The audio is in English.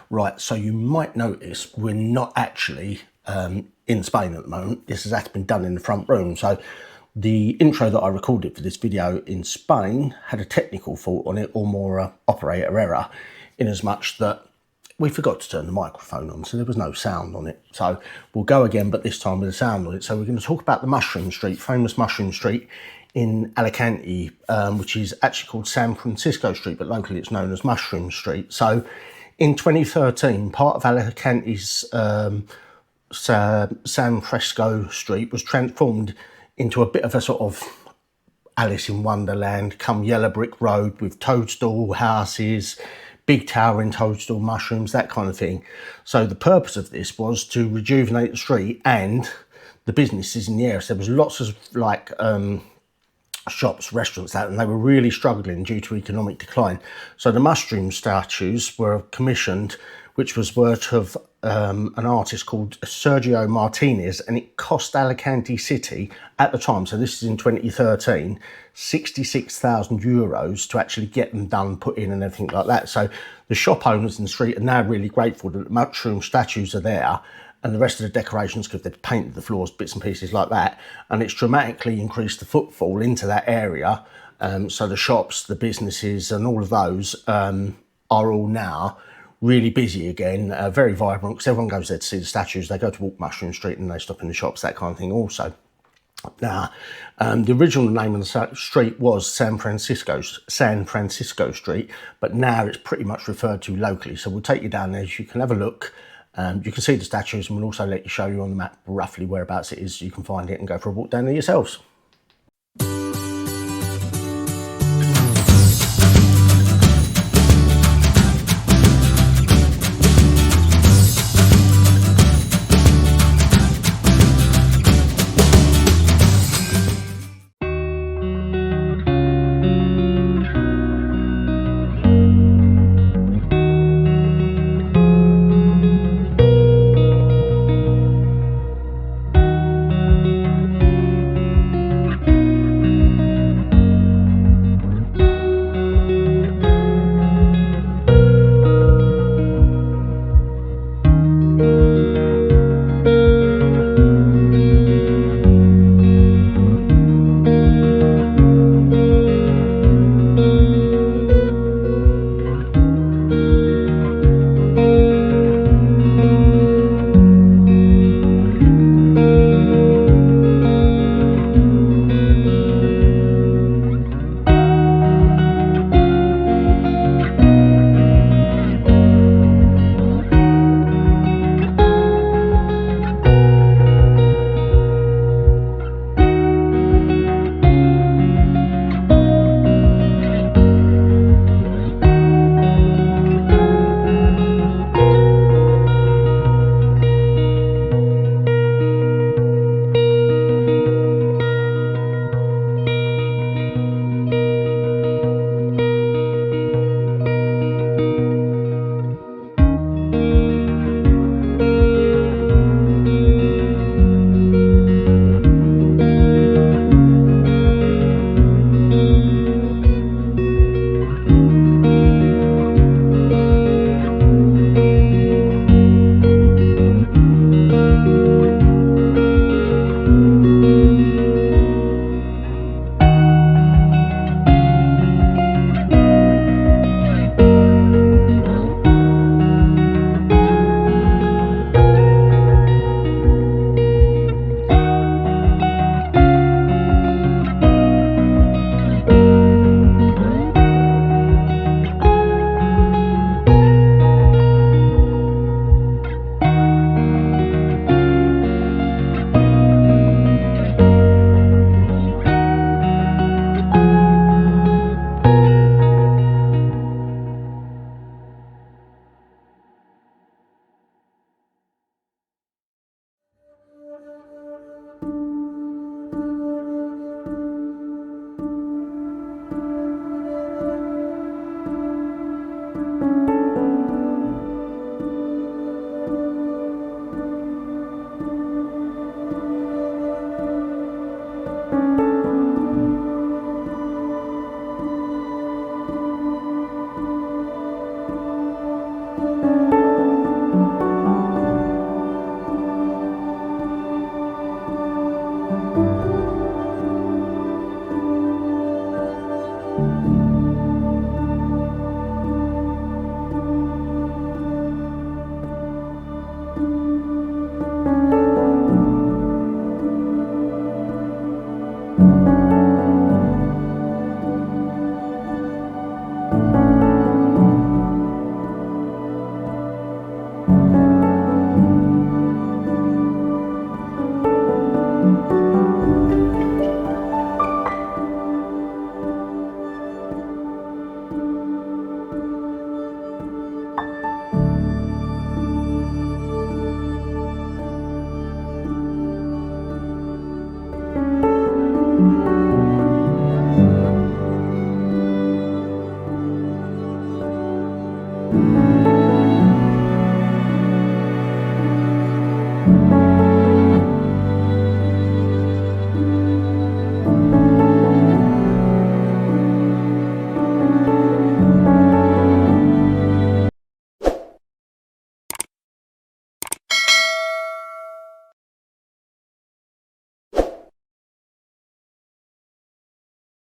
Right, so you might notice we're not actually in Spain at the moment. This has actually been done in the front room. So the intro that I recorded for this video in Spain had a technical fault on it, or more operator error, in as much that we forgot to turn the microphone on, so there was no sound on it. So we'll go again, but this time with a sound on it. So we're going to talk about the Mushroom Street, famous Mushroom Street in Alicante, which is actually called San Francisco Street, but locally it's known as Mushroom Street. So in 2013, part of Alicante's San Francisco Street was transformed into a bit of a sort of Alice in Wonderland come yellow brick road with toadstool houses, big towering toadstool mushrooms, that kind of thing. So the purpose of this was to rejuvenate the street and the businesses in the area. So there was lots of like shops, restaurants, that, and they were really struggling due to economic decline. So the mushroom statues were commissioned, which was work of an artist called Sergio Martinez, and it cost Alicante City at the time, so this is in 2013, 66,000 euros to actually get them done, put in and everything like that. So the shop owners in the street are now really grateful that the mushroom statues are there, and the rest of the decorations, because they've painted the floors, bits and pieces like that, and it's dramatically increased the footfall into that area. So the shops, the businesses and all of those are all now really busy again, very vibrant, because everyone goes there to see the statues. They go to walk Mushroom Street and they stop in the shops, that kind of thing also. Now, the original name of the street was San Francisco Street, but now it's pretty much referred to locally. So we'll take you down there so you can have a look. You can see the statues, and we'll also show you on the map roughly whereabouts it is, so you can find it and go for a walk down there yourselves.